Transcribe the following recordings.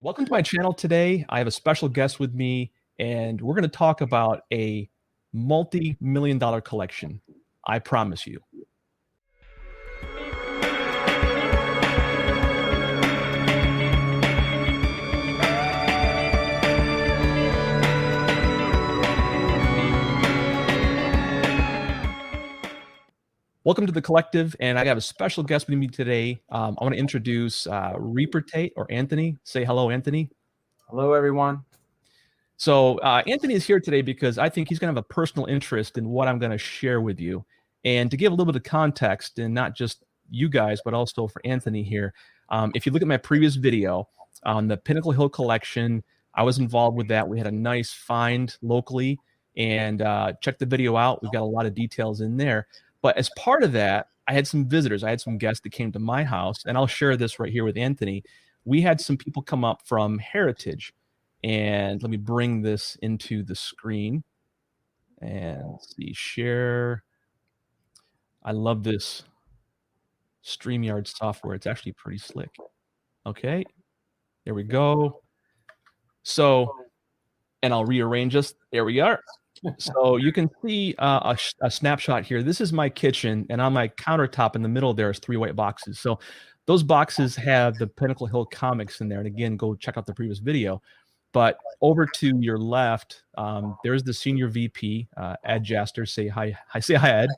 Welcome to my channel today. I have a special guest with me, and we're going to talk about a multi-million-dollar collection. I promise you. Welcome to the collective, and I have a special guest with me today. I want to introduce Reaper Tate, or Anthony. Say hello, Anthony. Hello, everyone. So Anthony is here today because I think he's going to have a personal interest in what I'm going to share with you. And to give a little bit of context, and not just you guys, but also for Anthony here, if you look at my previous video on the Pinnacle Hill Collection, I was involved with that. We had a nice find locally, and check the video out. We've got a lot of details in there. But as part of that, I had some visitors. I had some guests that came to my house, and I'll share this right here with Anthony. We had some people come up from Heritage, and let me bring this into the screen. And let's see, share. I love this StreamYard software. It's actually pretty slick. Okay, there we go. So, and I'll rearrange this. There we are. So you can see a snapshot here. This is my kitchen, and on my countertop in the middle there is 3 white boxes. So those boxes have the Pinnacle Hill comics in there. And again, go check out the previous video. But over to your left, there's the senior VP, Ed Jaster. Say hi. Say hi, Ed.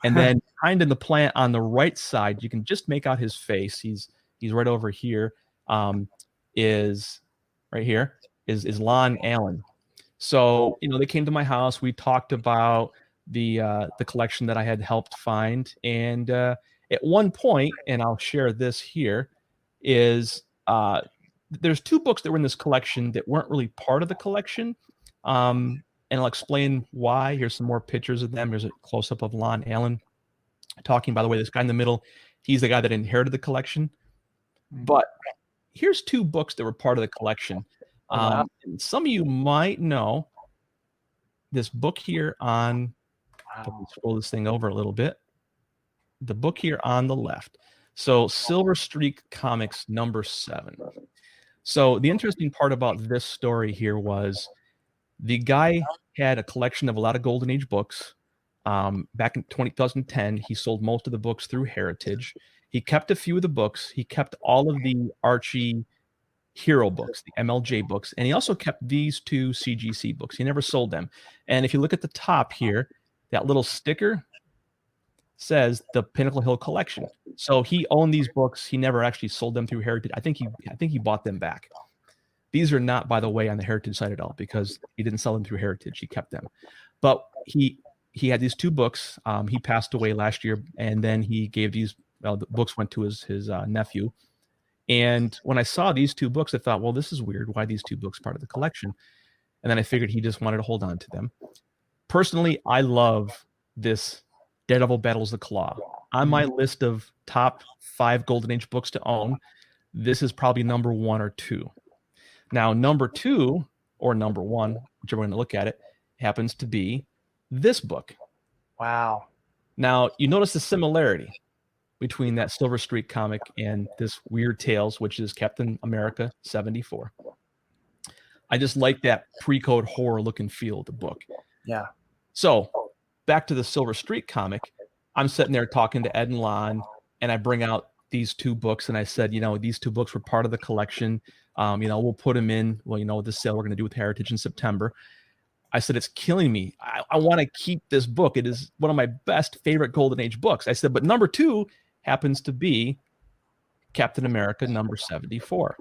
And then kind of the plant on the right side, you can just make out his face. He's right over here. Is right here is Lon Allen. So, you know, they came to my house. We talked about the collection that I had helped find. And at one point, and I'll share this here, is there's 2 books that were in this collection that weren't really part of the collection. And I'll explain why. Here's some more pictures of them. There's a close-up of Lon Allen talking. By the way, this guy in the middle, he's the guy that inherited the collection. But here's 2 books that were part of the collection. And some of you might know this book here on, scroll this thing over a little bit, the book here on the left. So Silver Streak Comics #7. So the interesting part about this story here was the guy had a collection of a lot of Golden Age books. Back in 2010, he sold most of the books through Heritage. He kept a few of the books. He kept all of the Archie Hero books, the MLJ books, and he also kept these 2 CGC books. He never sold them. And if you look at the top here, that little sticker says the Pinnacle Hill Collection. So he owned these books. He never actually sold them through Heritage. I think he bought them back. These are not, by the way, on the Heritage site at all, because he didn't sell them through Heritage. He kept them. But he had these 2 books. He passed away last year, and then he gave these. Well, the books went to his nephew. And when I saw these 2 books, I thought, well, this is weird. Why are these 2 books part of the collection? And then I figured he just wanted to hold on to them. Personally, I love this Daredevil Battles the Claw. On my list of top 5 Golden Age books to own, this is probably number 1 or 2. Now, number 2 or number 1, whichever way to look at it, happens to be this book. Wow. Now, you notice the similarity between that Silver Streak comic and this Weird Tales, which is Captain America 74. I just like that pre-code horror look and feel of the book. Yeah. So back to the Silver Streak comic, I'm sitting there talking to Ed and Lon, and I bring out these 2 books, and I said, you know, these 2 books were part of the collection. You know, we'll put them in, well, you know, this sale we're going to do with Heritage in September. I said, it's killing me. I want to keep this book. It is one of my best favorite Golden Age books. I said, but number 2 happens to be Captain America #74.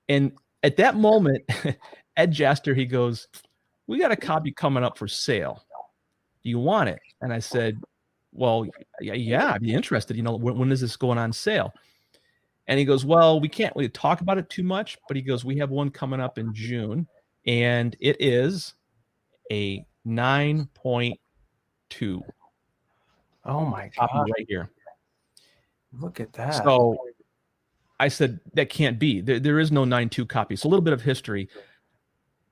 And at that moment, Ed Jaster, he goes, we got a copy coming up for sale. Do you want it? And I said, well, yeah, I'd be interested. You know, when is this going on sale? And he goes, well, we can't really talk about it too much, but he goes, we have one coming up in June, and it is a 9.2. Oh my God. Right here. Look at that. So I said, that can't be. There is no 9.2 copy. So a little bit of history.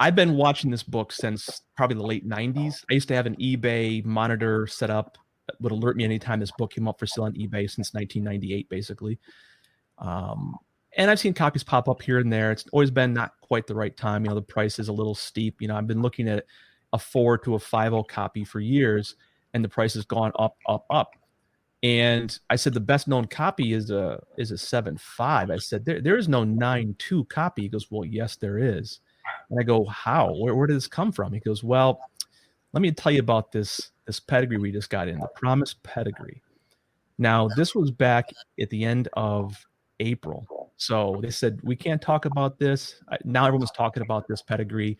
I've been watching this book since probably the late 90s. I used to have an eBay monitor set up that would alert me anytime this book came up for sale on eBay since 1998, basically. And I've seen copies pop up here and there. It's always been not quite the right time. The price is a little steep. I've been looking at a 4 to a 5.0 copy for years, and the price has gone up, up, up. And I said the best known copy is a 7.5. I said there is no 9.2 copy. He goes, well, yes, there is. And I go, how? Where did this come from? He goes, well, let me tell you about this pedigree we just got in, the Promised Pedigree. Now, this was back at the end of April. So they said, we can't talk about this. Now everyone's talking about this pedigree.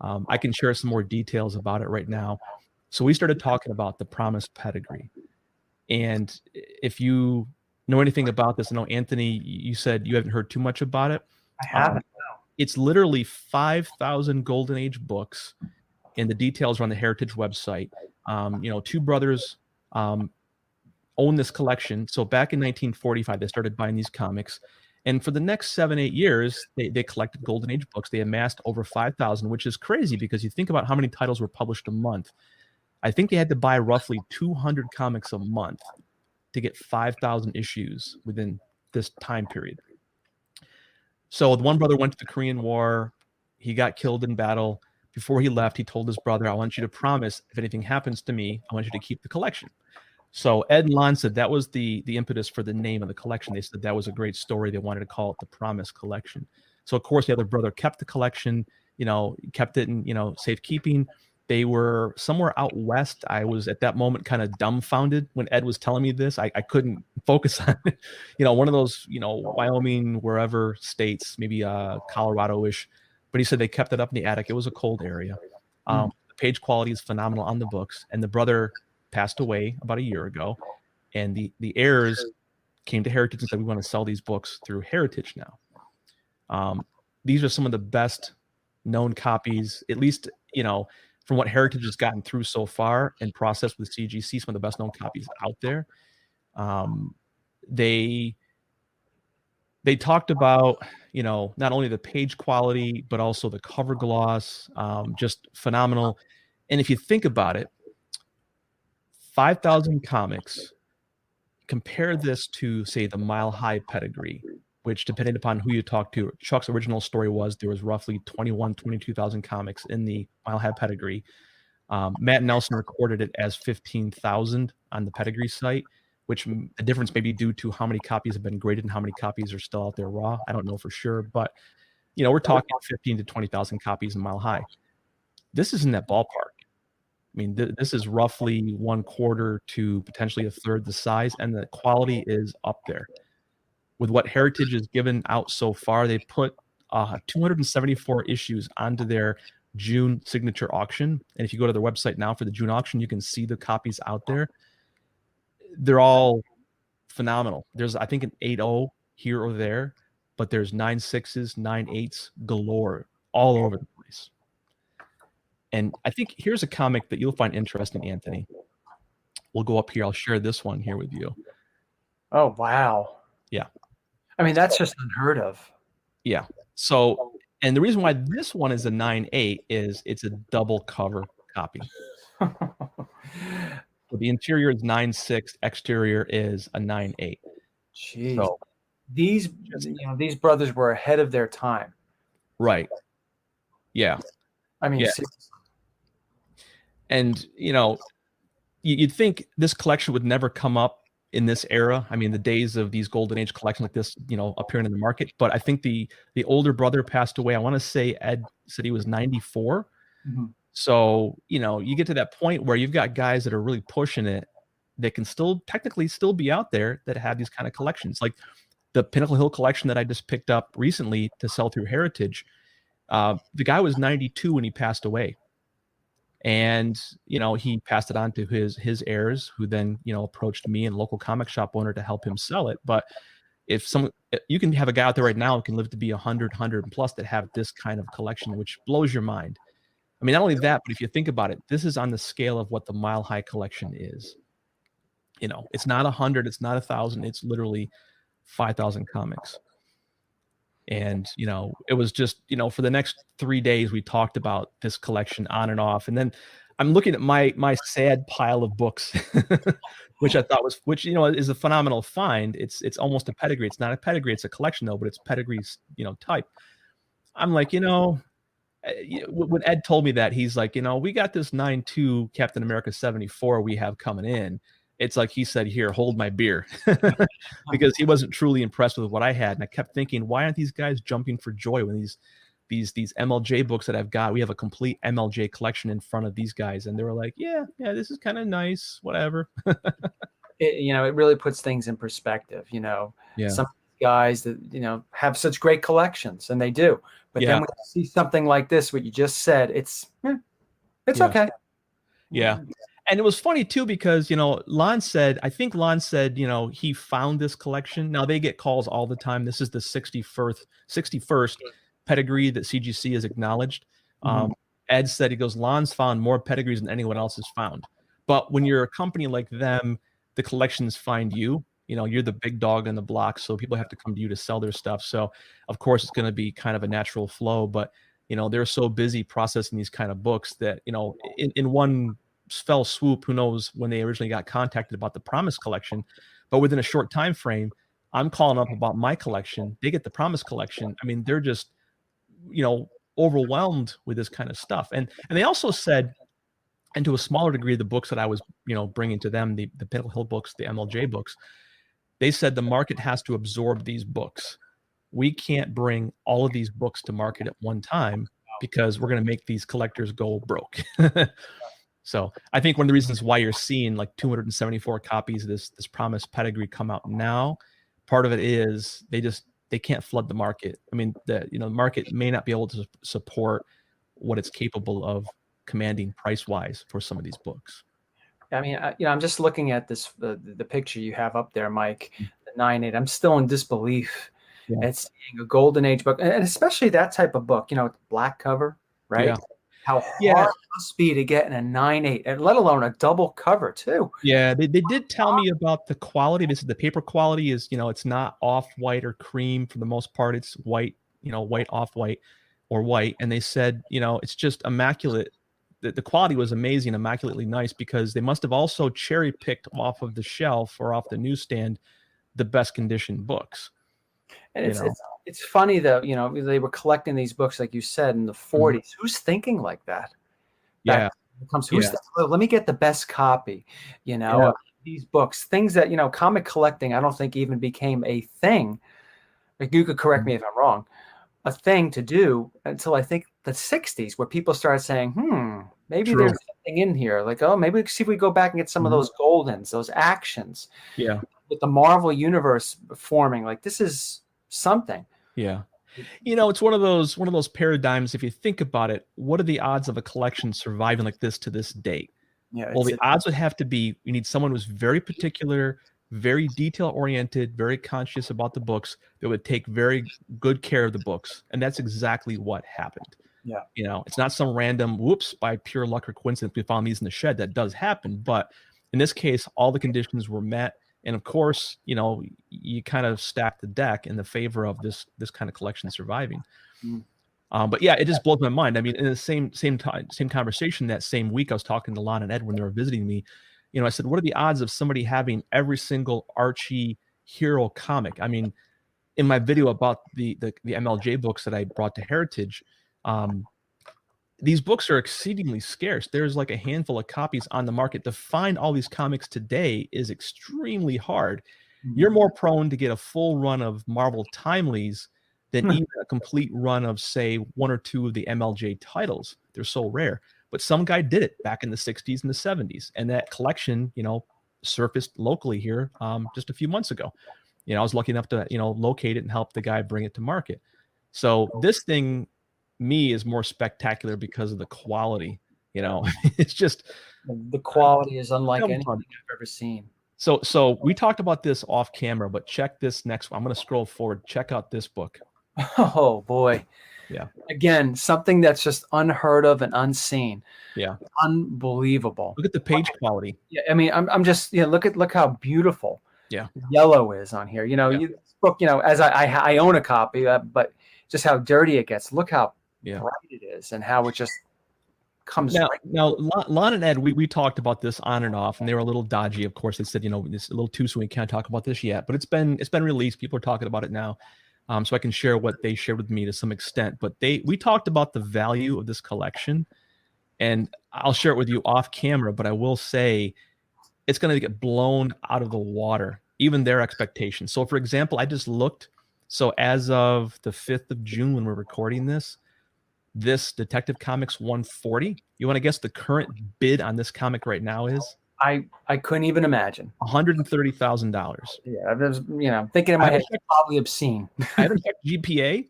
I can share some more details about it right now. So we started talking about the Promised Pedigree. And if you know anything about this, I know, Anthony, you said you haven't heard too much about it. I haven't. It's literally 5,000 Golden Age books, and the details are on the Heritage website. Two brothers own this collection. So back in 1945, they started buying these comics. And for the next 7-8 years, they collected Golden Age books. They amassed over 5,000, which is crazy because you think about how many titles were published a month. I think they had to buy roughly 200 comics a month to get 5,000 issues within this time period. So the one brother went to the Korean War. He got killed in battle. Before he left, he told his brother, I want you to promise if anything happens to me, I want you to keep the collection. So Ed and Lon said that was the impetus for the name of the collection. They said that was a great story. They wanted to call it the Promised Collection. So, of course, the other brother kept the collection, kept it in, safekeeping. They were somewhere out west. I was at that moment kind of dumbfounded when Ed was telling me this. I couldn't focus on it. One of those, Wyoming, wherever states, maybe Colorado-ish. But he said they kept it up in the attic. It was a cold area. The page quality is phenomenal on the books. And the brother passed away about a year ago. And the heirs came to Heritage and said, we want to sell these books through Heritage now. These are some of the best known copies, at least, from what Heritage has gotten through so far and processed with CGC, some of the best known copies out there. They talked about, not only the page quality, but also the cover gloss, just phenomenal. And if you think about it, 5,000 comics, compare this to, say, the Mile High Pedigree, which, depending upon who you talk to, Chuck's original story was there was roughly 22,000 comics in the Mile High Pedigree. Matt Nelson recorded it as 15,000 on the Pedigree site, which the difference may be due to how many copies have been graded and how many copies are still out there raw. I don't know for sure, but we're talking 15 to 20,000 copies in Mile High. This is in that ballpark. I mean, this is roughly 1/4 to potentially 1/3 the size, and the quality is up there. With what Heritage has given out so far, they put 274 issues onto their June signature auction. And if you go to their website now for the June auction, you can see the copies out there. They're all phenomenal. There's, I think, an 8.0 here or there, but there's 9.6s, 9.8s galore all over the place. And I think here's a comic that you'll find interesting, Anthony. We'll go up here. I'll share this one here with you. Oh, wow. Yeah. I mean, that's just unheard of. Yeah. So, and the reason why this one is a 9.8 is it's a double cover copy. So the interior is 9.6, exterior is a 9.8. Jeez. So, these brothers were ahead of their time. Right. Yeah. I mean, yeah. And, you'd think this collection would never come up in this era. I mean, the days of these Golden Age collections like this, appearing in the market. But I think the older brother passed away. I want to say Ed said he was 94. Mm-hmm. So, you get to that point where you've got guys that are really pushing it that can still technically still be out there that have these kind of collections. Like the Pinnacle Hill Collection that I just picked up recently to sell through Heritage. The guy was 92 when he passed away. And, he passed it on to his heirs, who then, approached me and local comic shop owner to help him sell it. But if you can have a guy out there right now who can live to be 100 plus that have this kind of collection, which blows your mind. I mean, not only that, but if you think about it, this is on the scale of what the Mile High Collection is. It's not 100, it's not 1,000, it's literally 5,000 comics. And, it was just, for the next 3 days, we talked about this collection on and off. And then I'm looking at my sad pile of books, which I thought was, which, is a phenomenal find. It's almost a pedigree. It's not a pedigree. It's a collection though, but it's pedigrees, type. I'm like, when Ed told me that, he's like, we got this 9.2 Captain America 74 we have coming in. It's like he said, here, hold my beer, because he wasn't truly impressed with what I had. And I kept thinking, why aren't these guys jumping for joy when these MLJ books that I've got, we have a complete MLJ collection in front of these guys. And they were like, yeah, this is kind of nice, whatever. It really puts things in perspective, Yeah. Some guys that, have such great collections, and they do. But then when you see something like this, what you just said, it's okay. Yeah. And it was funny too, because, Lon said, he found this collection. Now they get calls all the time. This is the 61st pedigree that CGC has acknowledged. Ed said, he goes, Lon's found more pedigrees than anyone else has found. But when you're a company like them, the collections find you. You're the big dog on the block, so people have to come to you to sell their stuff. So of course it's going to be kind of a natural flow, but they're so busy processing these kind of books that in one fell swoop, who knows when they originally got contacted about the Promised collection, but within a short time frame, I'm calling up about my collection. They get the Promised collection. I mean, they're just overwhelmed with this kind of stuff. And they also said, and to a smaller degree, the books that I was bringing to them, the Pinnacle Hill books, the MLJ books, they said the market has to absorb these books. We can't bring all of these books to market at one time because we're going to make these collectors go broke. So I think one of the reasons why you're seeing like 274 copies of this Promised Pedigree come out now, part of it is they can't flood the market. I mean, the market may not be able to support what it's capable of commanding price-wise for some of these books. I mean, I'm just looking at this the picture you have up there, Mike, the 9.8. I'm still in disbelief. Yeah. It's a golden age book, and especially that type of book. Black cover, right? Yeah. How hard it must be to get in a 9.8, and let alone a double cover too. Yeah, they did tell me about the quality. They said the paper quality is, it's not off-white or cream for the most part. It's white, white off-white or white. And they said, it's just immaculate. The quality was amazing, immaculately nice, because they must have also cherry-picked off of the shelf or off the newsstand the best conditioned books. And it's funny though, they were collecting these books, like you said, in the 40s. Mm-hmm. Who's thinking like that? Yeah. Let me get the best copy, these books, things that, comic collecting, I don't think even became a thing. Like, you could correct me if I'm wrong, a thing to do until I think the 60s, where people started saying, maybe there's something in here. Like, maybe we can see if we go back and get some of those Goldens, those actions. Yeah. With the Marvel universe forming, like, this is something. Yeah. It's one of those paradigms. If you think about it, what are the odds of a collection surviving like this to this date? Yeah. Well, the odds would have to be, you need someone who's very particular, very detail oriented, very conscious about the books, that would take very good care of the books. And that's exactly what happened. Yeah. It's not some random whoops by pure luck or coincidence we found these in the shed. That does happen. But in this case, all the conditions were met. And of course, you kind of stack the deck in the favor of this kind of collection surviving. But yeah, it just blows my mind. I mean, in the same conversation that same week, I was talking to Lon and Ed when they were visiting me. I said, what are the odds of somebody having every single Archie hero comic? I mean, in my video about the MLJ books that I brought to Heritage, these books are exceedingly scarce. There's like a handful of copies on the market. To find all these comics today is extremely hard. You're more prone to get a full run of Marvel Timelies than even a complete run of, say, one or two of the MLJ titles. They're so rare. But some guy did it back in the 60s and the 70s. And that collection, surfaced locally here just a few months ago. I was lucky enough to, locate it and help the guy bring it to market. So this thing, me, is more spectacular because of the quality. It's just, the quality is unlike anything I've ever seen. So we talked about this off camera, but check this next one. I'm going to scroll forward. Check out this book. Oh boy. Yeah. Again, something that's just unheard of and unseen. Yeah. Unbelievable. Look at the page quality. Yeah. I mean, I'm just, look how beautiful yellow is on here. This book, as I own a copy, but just how dirty it gets. Look how bright it is, and how it just comes now Lon and Ed, we talked about this on and off, and they were a little dodgy. Of course, they said, it's a little too soon, we can't talk about this yet, but it's been released. People are talking about it now. So I can share what they shared with me to some extent, but we talked about the value of this collection, and I'll share it with you off camera, but I will say it's going to get blown out of the water, even their expectations. So for example, I just looked. So as of the 5th of June, when we're recording this Detective Comics 140, you want to guess the current bid on this comic right now is? I couldn't even imagine. $130,000. Yeah, I was, thinking in my head, probably obscene. I haven't checked GPA.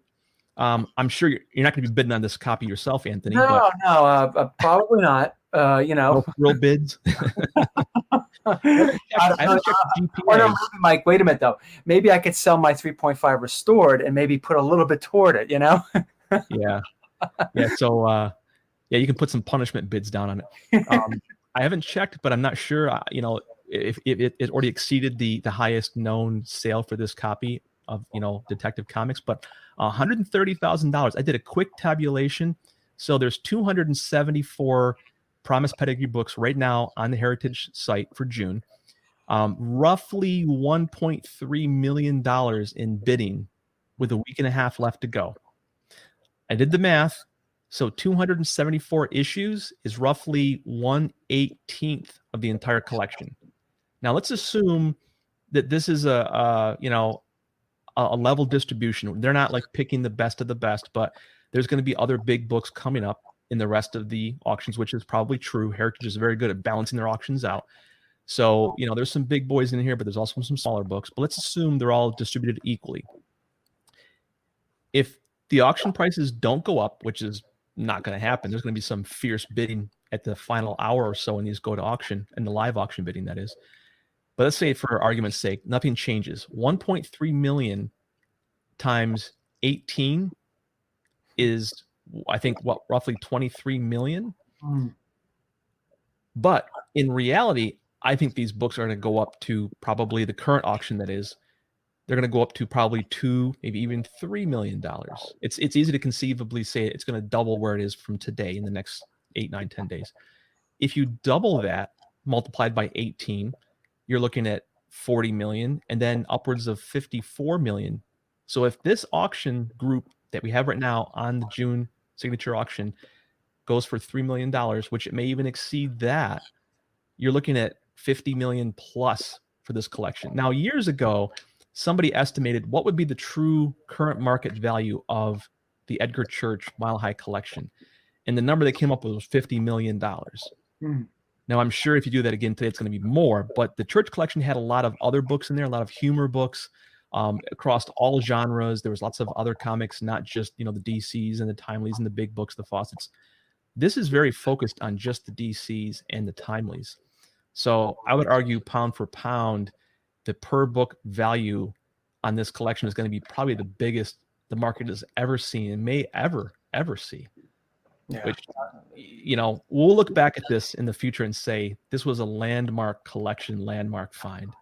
I'm sure you're not going to be bidding on this copy yourself, Anthony. No, probably not. No real bids. I haven't checked GPA. No, Mike, wait a minute though. Maybe I could sell my 3.5 restored and maybe put a little bit toward it. Yeah. So you can put some punishment bids down on it. I haven't checked, but I'm not sure. If it already exceeded the highest known sale for this copy of Detective Comics, but $130,000. I did a quick tabulation. So there's 274 Promised Pedigree books right now on the Heritage site for June. Roughly $1.3 million in bidding with a week and a half left to go. I did the math. So 274 issues is roughly 1/18 of the entire collection. Now let's assume that this is a level distribution. They're not like picking the best of the best, but there's going to be other big books coming up in the rest of the auctions, which is probably true. Heritage is very good at balancing their auctions out. So, there's some big boys in here, but there's also some smaller books. But let's assume they're all distributed equally. If the auction prices don't go up, which is not going to happen, there's going to be some fierce bidding at the final hour or so when these go to auction, and the live auction bidding, that is. But let's say, for argument's sake, nothing changes. 1.3 million times 18 is, I think, roughly 23 million. But in reality, I think these books are going to go up to probably the current auction, that is, they're going to go up to probably $2, maybe even $3 million. It's easy to conceivably say it's going to double where it is from today in the next 8, 9, 10 days. If you double that multiplied by 18, you're looking at 40 million, and then upwards of 54 million. So if this auction group that we have right now on the June signature auction goes for $3 million, which it may even exceed that, you're looking at 50 million plus for this collection. Now, years ago, somebody estimated what would be the true current market value of the Edgar Church Mile High collection. And the number they came up with was $50 million. Now, I'm sure if you do that again today, it's going to be more, but the Church collection had a lot of other books in there, a lot of humor books across all genres. There was lots of other comics, not just, the DCs and the Timelies and the big books, the Fawcett's. This is very focused on just the DCs and the Timelies. So I would argue, pound for pound, the per book value on this collection is going to be probably the biggest the market has ever seen and may ever see. Yeah. Which, we'll look back at this in the future and say this was a landmark collection, landmark find.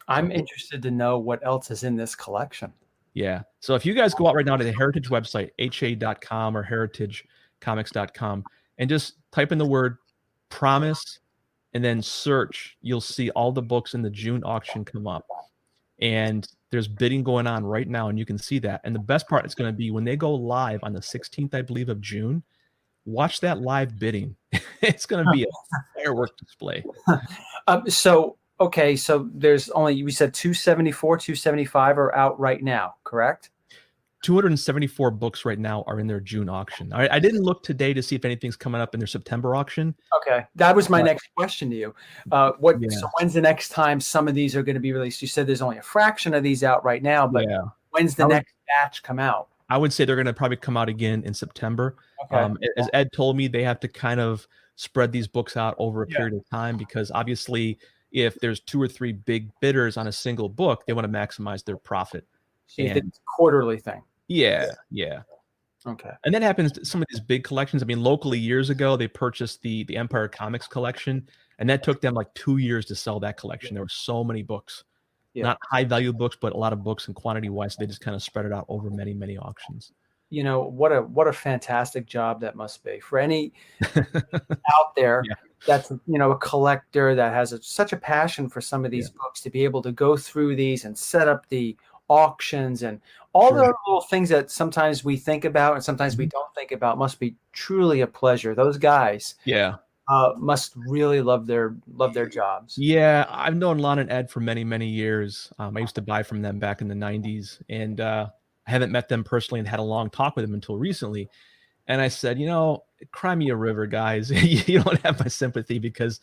I'm interested to know what else is in this collection. Yeah. So if you guys go out right now to the Heritage website, ha.com or heritagecomics.com, and just type in the word Promise and then search, you'll see all the books in the June auction come up. And there's bidding going on right now, and you can see that. And the best part is going to be when they go live on the 16th, I believe, of June. Watch that live bidding. It's going to be a firework display. So there's only, we said 274, 275 are out right now, correct? 274 books right now are in their June auction. I didn't look today to see if anything's coming up in their September auction. Okay. That was my next question to you. So when's the next time some of these are going to be released? You said there's only a fraction of these out right now, but when's the next batch come out? I would say they're going to probably come out again in September. Okay. As Ed told me, they have to kind of spread these books out over a period of time, because obviously if there's 2 or 3 big bidders on a single book, they want to maximize their profit. So you think it's a quarterly thing? Yeah. Okay. And that happens to some of these big collections. I mean, locally years ago, they purchased the Empire Comics collection, and that took them like 2 years to sell that collection. There were so many books, not high value books, but a lot of books and quantity wise. So they just kind of spread it out over many, many auctions. what a fantastic job that must be for any out there Yeah. that's a collector that has such a passion for some of Yeah. these books, to be able to go through these and set up the auctions and all the Sure. little things that sometimes we think about and sometimes we Mhm. don't think about. Must be truly a pleasure. Those guys Yeah. must really love their jobs. Yeah, I've known Lon and Ed for many, many years. I used to buy from them back in the 90s, and I haven't met them personally and had a long talk with them until recently. And I said, cry me a river, guys. You don't have my sympathy, because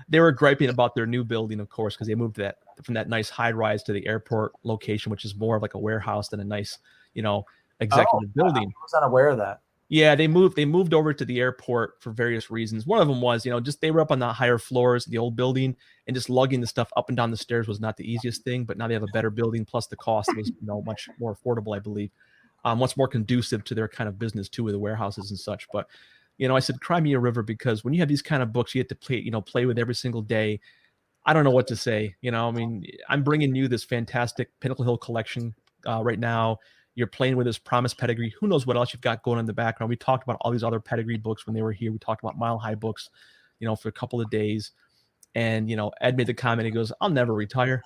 they were griping about their new building, of course, because they moved from that nice high rise to the airport location, which is more of like a warehouse than a nice, Oh, executive I building. was unaware of that. Yeah, they moved over to the airport for various reasons. One of them was, just they were up on the higher floors of the old building, and just lugging the stuff up and down the stairs was not the easiest thing. But now they have a better building, plus the cost was, much more affordable, I believe. Much more conducive to their kind of business too, with the warehouses and such. But I said, cry me a river, because when you have these kind of books, you get to play with every single day. I don't know what to say. I mean, I'm bringing you this fantastic Pinnacle Hill Collection right now. You're playing with this Promised Pedigree. Who knows what else you've got going in the background? We talked about all these other pedigree books when they were here. We talked about Mile High books, for a couple of days. And Ed made the comment. He goes, "I'll never retire."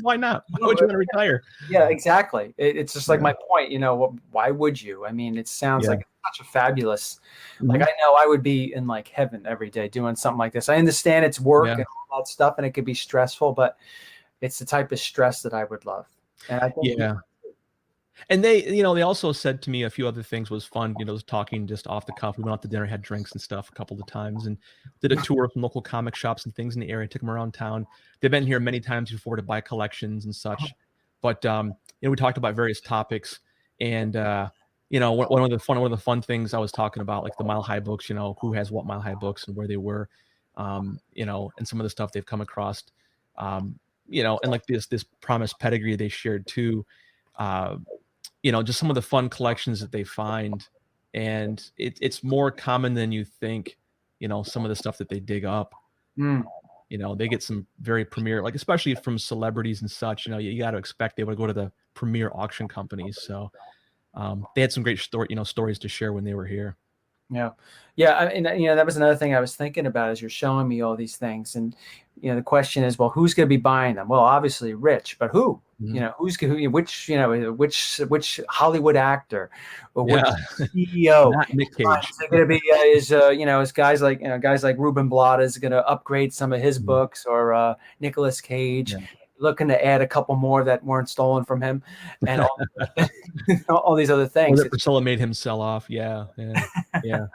Why not? Why would you want to retire? Yeah, exactly. It's just like Yeah. my point. Why would you? I mean, it sounds Yeah. like such a fabulous. Like, Mhm. I know I would be in like heaven every day doing something like this. I understand it's work Yeah. and all that stuff, and it could be stressful, but it's the type of stress that I would love. And I think, Yeah. And they also said to me a few other things was fun, talking just off the cuff. We went out to dinner, had drinks and stuff a couple of times, and did a tour of some local comic shops and things in the area, took them around town. They've been here many times before to buy collections and such. But we talked about various topics, and one of the fun things I was talking about, like the Mile High books, who has what Mile High books and where they were, and some of the stuff they've come across. And like this Promised Pedigree they shared too. Uh, just some of the fun collections that they find. And it's more common than you think, some of the stuff that they dig up. mm, They get some very premier, like especially from celebrities and such, you got to expect they would go to the premier auction companies. So they had some great stories to share when they were here. yeah, yeah. And that was another thing I was thinking about as you're showing me all these things. And the question is, well, who's going to be buying them? Well, obviously rich, but who? Mhm. Which Hollywood actor or which Yeah. CEO? Not Nick Cage. Is it going to be is guys like Ruben Blades is going to upgrade some of his Mhm. books, or Nicolas Cage Yeah. looking to add a couple more that weren't stolen from him, and all these other Or things. that Priscilla made him sell off. Yeah. Yeah. Yeah.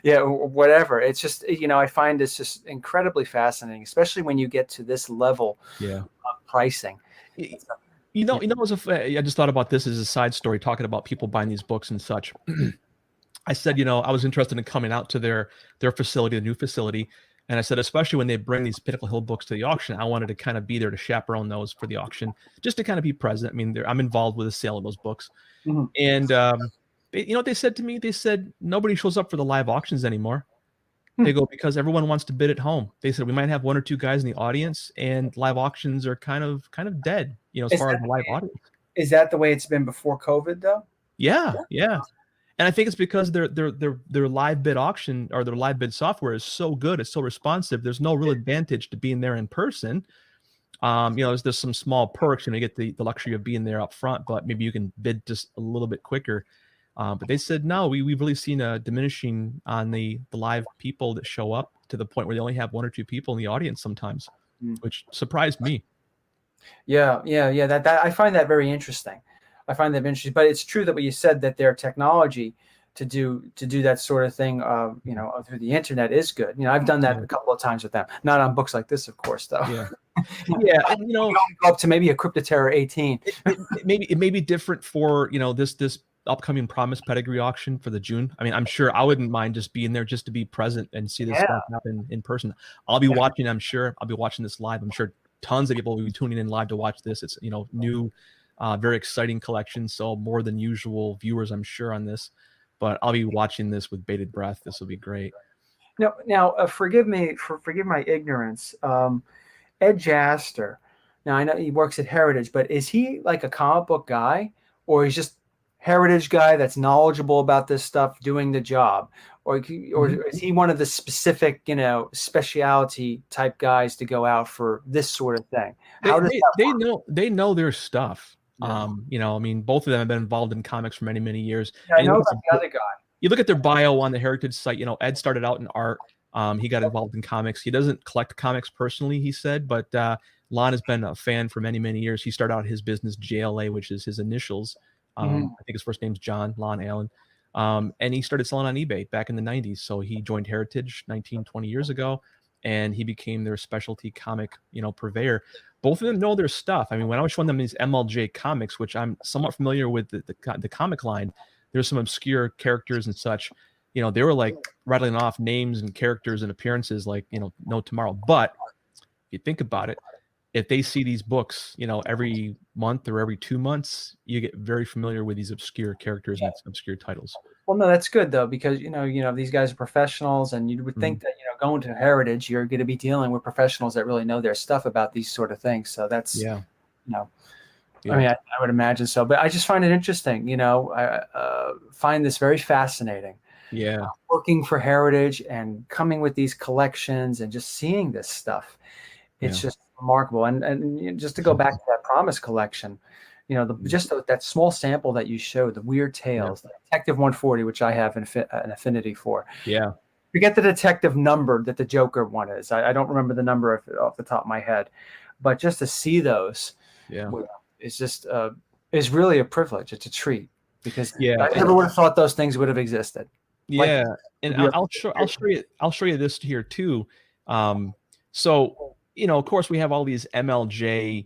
Yeah, whatever. It's just, I find this just incredibly fascinating, especially when you get to this level Yeah. of pricing. Y- I just thought about this as a side story, talking about people buying these books and such. I said, I was interested in coming out to their facility, the new facility. And I said, especially when they bring these Pinnacle Hill books to the auction, I wanted to kind of be there to chaperone those for the auction, just to kind of be present. I mean, I'm involved with the sale of those books. Mhm. And what they said to me? They said, nobody shows up for the live auctions anymore. They Hmm. go, because everyone wants to bid at home. They said we might have one or two guys in the audience, and live auctions are kind of dead, as Is far as that the live audience. is that the way it's been before COVID, though? Yeah, yeah. And I think it's because their live bid auction, or their live bid software, is so good, it's so responsive. There's no real advantage to being there in person. There's some small perks, you get the luxury of being there up front, but maybe you can bid just a little bit quicker. But they said no, we've really seen a diminishing on the live people that show up, to the point where they only have one or two people in the audience sometimes, Mm. which surprised me. Yeah, yeah, yeah. That I find that very interesting. I find that interesting. But it's true that what you said, that their technology to do that sort of thing, through the internet is good. I've done that Yeah. a couple of times with them. Not on books like this, of course, though. Yeah, yeah, and You only go up to maybe a Cryptoterror 18. it may be different for this upcoming Promised Pedigree auction for the June. I mean, I'm sure I wouldn't mind just being there, just to be present and see this Yeah. stuff happen in person. I'll be watching. I'm sure I'll be watching this live. I'm sure tons of people will be tuning in live to watch this. It's new, very exciting collection, so more than usual viewers, I'm sure, on this. But I'll be watching this with bated breath. This will be great. Now, forgive my ignorance. Ed Jaster. Now I know he works at Heritage, but is he like a comic book guy, or he's just heritage guy that's knowledgeable about this stuff doing the job, or is he one of the specific, specialty type guys to go out for this sort of thing? How does that work? They know their stuff. Yeah. I mean, both of them have been involved in comics for many, many years. Yeah, I And know about the other guy. you look at their bio on the Heritage site. Ed started out in art. He got involved in comics. He doesn't collect comics personally, he said, but Lon has been a fan for many, many years. He started out his business JLA, which is his initials. I think his first name's John, Lon Allen. And he started selling on eBay back in the 90s. So he joined Heritage 19, 20 years ago, and he became their specialty comic, purveyor. Both of them know their stuff. I mean, when I was showing them these MLJ comics, which I'm somewhat familiar with the comic line, there's some obscure characters and such. They were like rattling off names and characters and appearances like, no tomorrow. But if you think about it, if they see these books, every month or every 2 months, you get very familiar with these obscure characters and obscure titles. Well, no, that's good though, because these guys are professionals, and you would think that going to Heritage, you're going to be dealing with professionals that really know their stuff about these sort of things. So that's I mean, I would imagine so, but I just find it interesting. I find this very fascinating. Yeah, working for Heritage and coming with these collections and just seeing this stuff, it's just remarkable. And just to go back to that Promise collection, that small sample that you showed, the Weird Tales, the Detective 140, which I have an affinity for. Yeah. Forget the detective number that the Joker one is. I don't remember the number off the top of my head, but just to see those, it's just is really a privilege. It's a treat, because I never would have thought those things would have existed. Yeah, and I'll show you this here too. So of course we have all these MLJ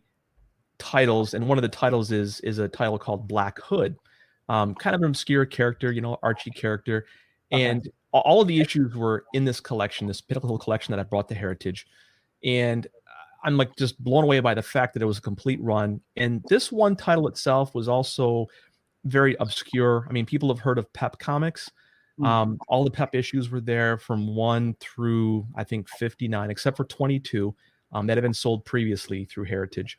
titles, and one of the titles is a title called Black Hood, kind of an obscure character, Archie character, and all of the issues were in this collection, this Pinnacle Hill Collection that I brought to Heritage, and I'm like just blown away by the fact that it was a complete run. And this one title itself was also very obscure. I mean, people have heard of Pep Comics. All the Pep issues were there from 1 through I think 59, except for 22 that had been sold previously through Heritage.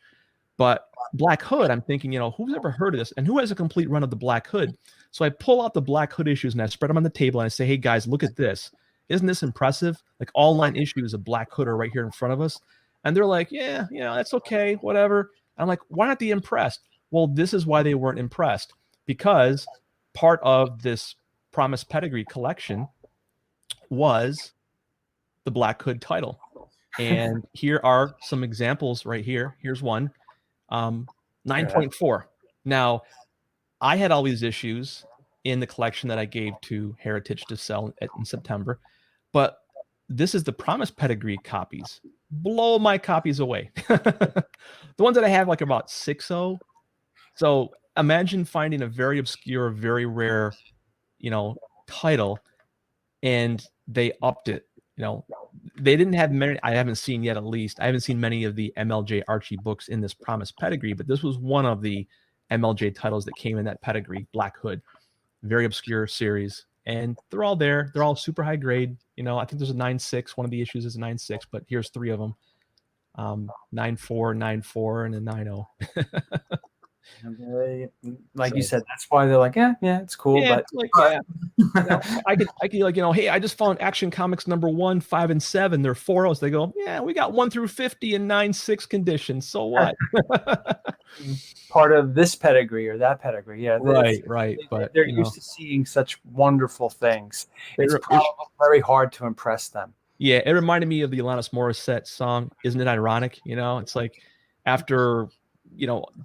But Black Hood, I'm thinking, who's ever heard of this, and who has a complete run of the Black Hood? So I pull out the Black Hood issues and I spread them on the table and I say, hey guys, look at this. Isn't this impressive? Like all 9 issues of Black Hood are right here in front of us. And they're like, yeah, that's okay, whatever. I'm like, why aren't they impressed? Well, this is why they weren't impressed, because part of this Promised Pedigree collection was the Black Hood title. And here are some examples right here. Here's one, 9.4. Now, I had all these issues in the collection that I gave to Heritage to sell in September, but this is the Promised Pedigree copies. Blow my copies away. The ones that I have, like about 6.0. So imagine finding a very obscure, very rare title, and they upped it. They didn't have many. I haven't seen yet, at least. I haven't seen many of the MLJ Archie books in this Promised Pedigree, but this was one of the MLJ titles that came in that pedigree, Black Hood. Very obscure series, and they're all there. They're all super high grade. I think there's a 9.6. One of the issues is a 9.6, but here's 3 of them: 9.4, 9.4, and a 9.0. Like you said, that's why they're like, yeah, it's cool. Yeah, but like, I could like, hey, I just found Action Comics #1, 5, and 7. They're 4.0s. They go, yeah, we got 1 through 50 in 9.6 conditions. So what? Part of this pedigree or that pedigree, yeah. Right. But they're used to seeing such wonderful things. It's probably very hard to impress them. Yeah, it reminded me of the Alanis Morissette song, "Isn't It Ironic?" It's like after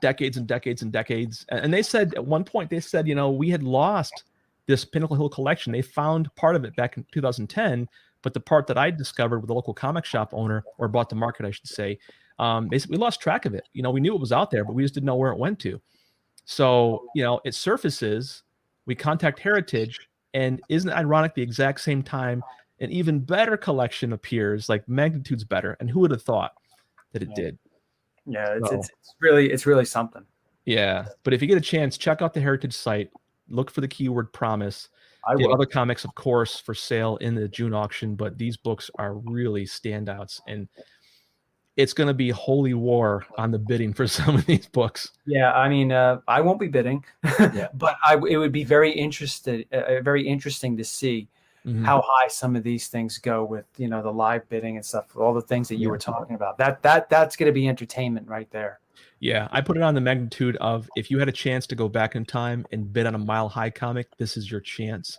decades and decades and decades. And they said at one point, we had lost this Pinnacle Hill Collection. They found part of it back in 2010, but the part that I discovered with the local comic shop owner, or bought to market, I should say, they said we lost track of it. We knew it was out there, but we just didn't know where it went to. So, it surfaces, we contact Heritage, and isn't it ironic, the exact same time, an even better collection appears, like magnitudes better. And who would have thought that it did? Yeah, it's really something. Yeah, but if you get a chance, check out the Heritage site. Look for the keyword Promise. They have other comics, of course, for sale in the June auction, but these books are really standouts. And it's going to be holy war on the bidding for some of these books. Yeah, I mean, I won't be bidding, Yeah. but it would be very interesting to see how high some of these things go with, the live bidding and stuff, all the things that you were talking about. That's going to be entertainment right there. Yeah, I put it on the magnitude of, if you had a chance to go back in time and bid on a Mile High comic, this is your chance.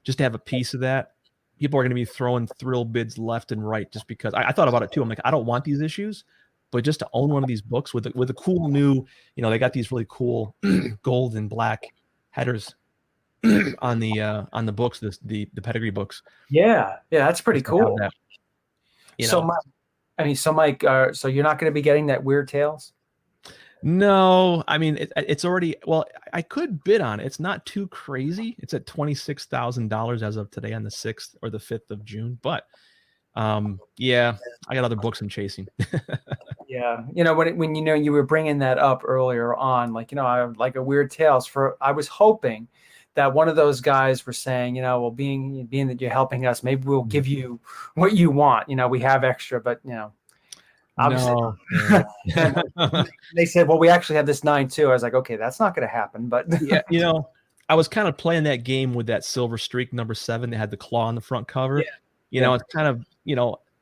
Just to have a piece of that. People are going to be throwing thrill bids left and right just because I thought about it too. I'm like, I don't want these issues, but just to own one of these books with a cool new, they got these really cool gold and black headers on the books, the pedigree books. Yeah, that's pretty cool. That, so Mike, so you're not going to be getting that Weird Tales? No, I mean it's already. Well, I could bid on it. It's not too crazy. It's at $26,000 as of today on the 6th or the 5th of June. But yeah, I got other books I'm chasing. Yeah, when you were bringing that up earlier on, I like a Weird Tales I was hoping that one of those guys were saying, well, being that you're helping us, maybe we'll give you what you want. We have extra, but obviously, no. They said, well, we actually have this 9 too. I was like, okay, that's not going to happen. But yeah, I was kind of playing that game with that Silver Streak #7 that had the claw on the front cover. Yeah. It's kind of,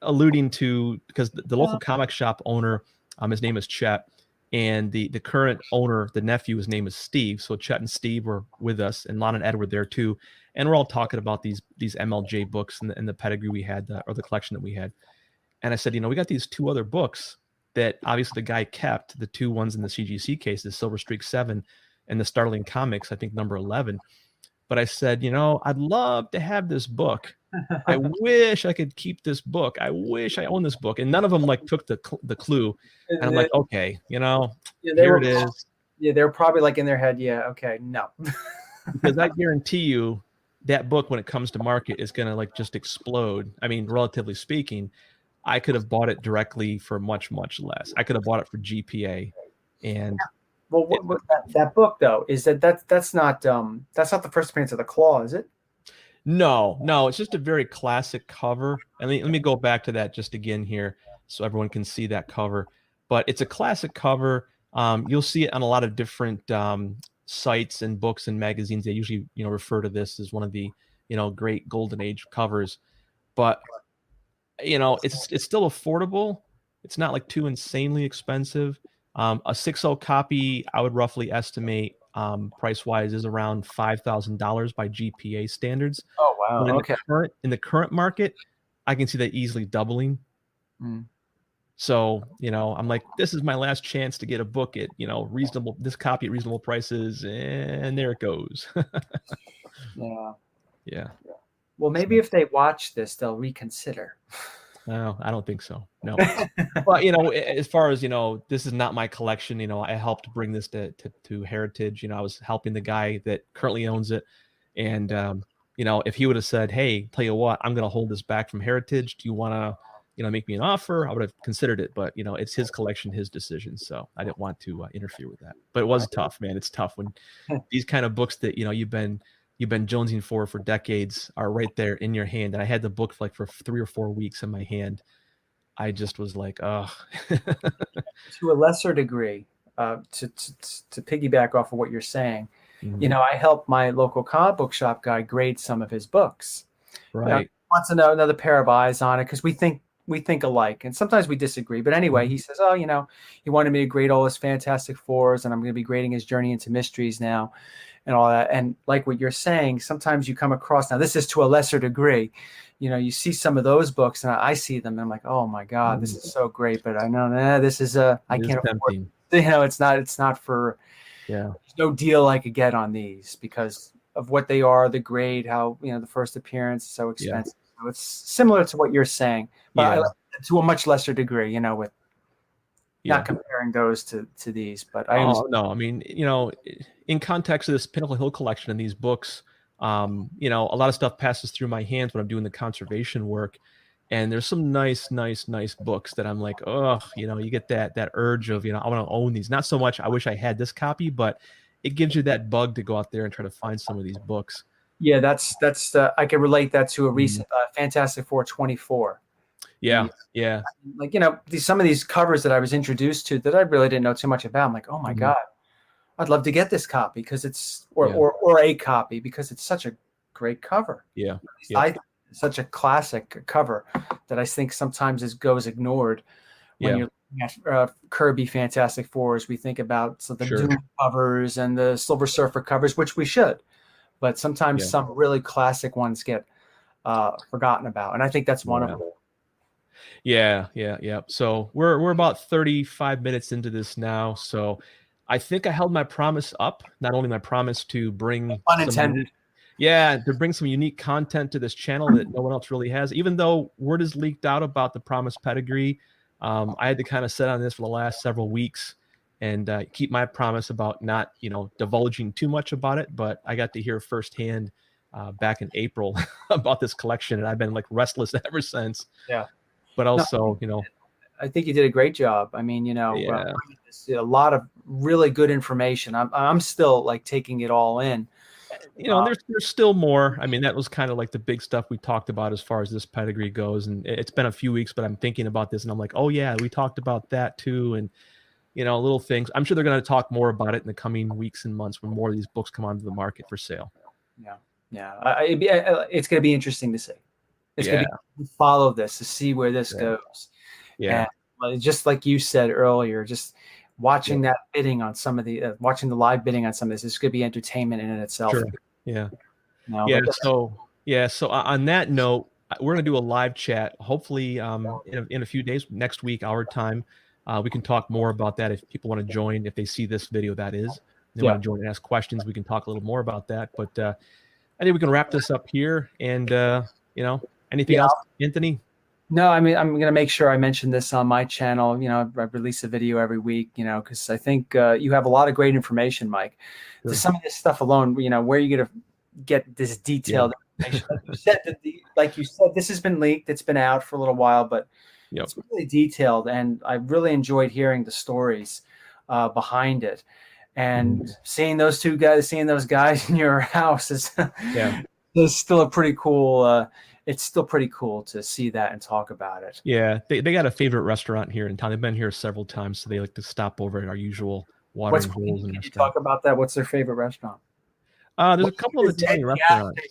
alluding to, because the local comic shop owner, his name is Chet, and the current owner, the nephew, his name is Steve. So Chet and Steve were with us, and Lon and Ed were there too. And we're all talking about these MLJ books and the pedigree we had, or the collection that we had. And I said, we got these 2 other books that obviously the guy kept, the 2 ones in the CGC case, the Silver Streak 7 and the Startling Comics, I think #11. But I said, I'd love to have this book. I wish I could keep this book. I wish I owned this book. And none of them took the clue. And I'm like, okay, here it is. Yeah, they were probably in their head, yeah, okay, no. Because I guarantee you that book, when it comes to market, is going to just explode. I mean, relatively speaking, I could have bought it directly for much, much less. I could have bought it for GPA. And well, that book though, is that's not the first appearance of the claw, is it? No, it's just a very classic cover. And let me go back to that just again here so everyone can see that cover. But it's a classic cover. You'll see it on a lot of different sites and books and magazines. They usually, refer to this as one of the, great golden age covers. But it's still affordable. It's not too insanely expensive. A 6.0 copy, I would roughly estimate, price wise, is around $5,000 by GPA standards. Oh wow! Okay. In the current market, I can see that easily doubling. So I'm like, this is my last chance to get a book at this copy at reasonable prices, and there it goes. Yeah. Well, maybe if they watch this, they'll reconsider. No, I don't think so. No. But as far as this is not my collection. I helped bring this to Heritage. I was helping the guy that currently owns it, and if he would have said, "Hey, tell you what, I'm going to hold this back from Heritage. Do you want to make me an offer?" I would have considered it. But it's his collection, his decision. So I didn't want to interfere with that. But it was tough, man. It's tough when these kind of books that you've been jonesing for decades are right there in your hand. And I had the book for 3 or 4 weeks in my hand. I just was like, oh. To a lesser degree, to piggyback off of what you're saying, I helped my local comic book shop guy grade some of his books. Right. Wants to know another pair of eyes on it because we think alike, and sometimes we disagree. But anyway, he says, oh, he wanted me to grade all his Fantastic Fours, and I'm going to be grading his Journey into Mysteries now. And all that. And like what you're saying, sometimes you come across, now this is to a lesser degree, you see some of those books and I see them and I'm like, oh my God, this is so great. But I know, this is I can't afford, it's not for, there's no deal I could get on these because of what they are, the grade, how, the first appearance is so expensive. So it's similar to what you're saying, but to a much lesser degree, with not comparing those to these, but no, I mean, in context of this Pinnacle Hill Collection and these books, a lot of stuff passes through my hands when I'm doing the conservation work, and there's some nice books that I'm like, oh, you get that urge of, I want to own these. Not so much I wish I had this copy, but it gives you that bug to go out there and try to find some of these books. Yeah, that's I can relate that to a recent Fantastic Four 24. Yeah. Yeah. Like, some of these covers that I was introduced to that I really didn't know too much about. I'm like, oh my God, I'd love to get this copy because it's, or a copy because it's such a great cover. Yeah. I such a classic cover that I think sometimes goes ignored when you're looking at Kirby Fantastic Fours. We think about the Doom covers and the Silver Surfer covers, which we should, but sometimes some really classic ones get forgotten about, and I think that's one of them. Yeah. So we're about 35 minutes into this now. So I think I held my promise up. Not only my promise to bring unintended. To bring some unique content to this channel that no one else really has. Even though word is leaked out about the Promised Pedigree, I had to kind of sit on this for the last several weeks and keep my promise about not, divulging too much about it. But I got to hear firsthand back in April about this collection, and I've been like restless ever since. Yeah. But also, I think you did a great job. I mean, a lot of really good information. I'm still like taking it all in. There's still more. I mean, that was kind of like the big stuff we talked about as far as this pedigree goes. And it's been a few weeks, but I'm thinking about this and I'm like, oh yeah, we talked about that too. And, little things. I'm sure they're going to talk more about it in the coming weeks and months when more of these books come onto the market for sale. Yeah. It's going to be interesting to see. It's going to follow this to see where this goes. Yeah. And just like you said earlier, just watching that bidding on some of the watching the live bidding on some of this is going to be entertainment in itself. Sure. Yeah. So on that note, we're going to do a live chat, hopefully in a few days, next week, our time. We can talk more about that if people want to join, if they see this video, that is. They want to join and ask questions, we can talk a little more about that. But I think we can wrap this up here. And, anything else, Anthony? No, I mean, I'm going to make sure I mention this on my channel. I release a video every week, because I think you have a lot of great information, Mike. Sure. Some of this stuff alone, where are you going to get this detailed information? Like you said, this has been leaked. It's been out for a little while, but it's really detailed. And I really enjoyed hearing the stories behind it. And seeing those guys in your house is still a pretty cool it's still pretty cool to see that and talk about it. Yeah, they got a favorite restaurant here in town. They've been here several times, so they like to stop over at our usual watering holes. Can you talk about that? What's their favorite restaurant? There's a couple of Italian restaurants.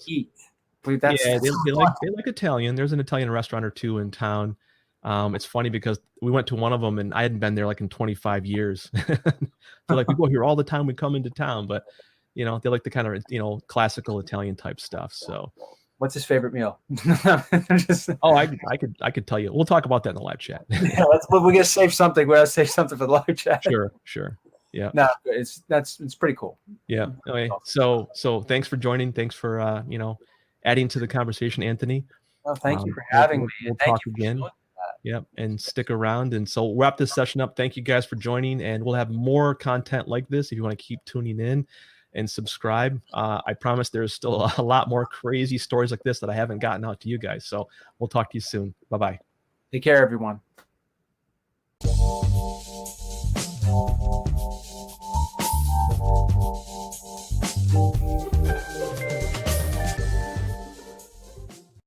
They like Italian. There's an Italian restaurant or two in town. It's funny because we went to one of them and I hadn't been there like in 25 years. So like we go here all the time. We come into town, but they like the kind of classical Italian type stuff. So. What's his favorite meal? I could tell you. We'll talk about that in the live chat. We're gonna save something. We're gonna save something for the live chat. Sure. Yeah. No, it's pretty cool. Yeah. Okay. So thanks for joining. Thanks for adding to the conversation, Anthony. Well, thank you for having me. We'll talk again. Yep. And stick around. And so we'll wrap this session up. Thank you guys for joining, and we'll have more content like this if you want to keep tuning in and subscribe. I promise there's still a lot more crazy stories like this that I haven't gotten out to you guys. So we'll talk to you soon. Bye-bye. Take care, everyone.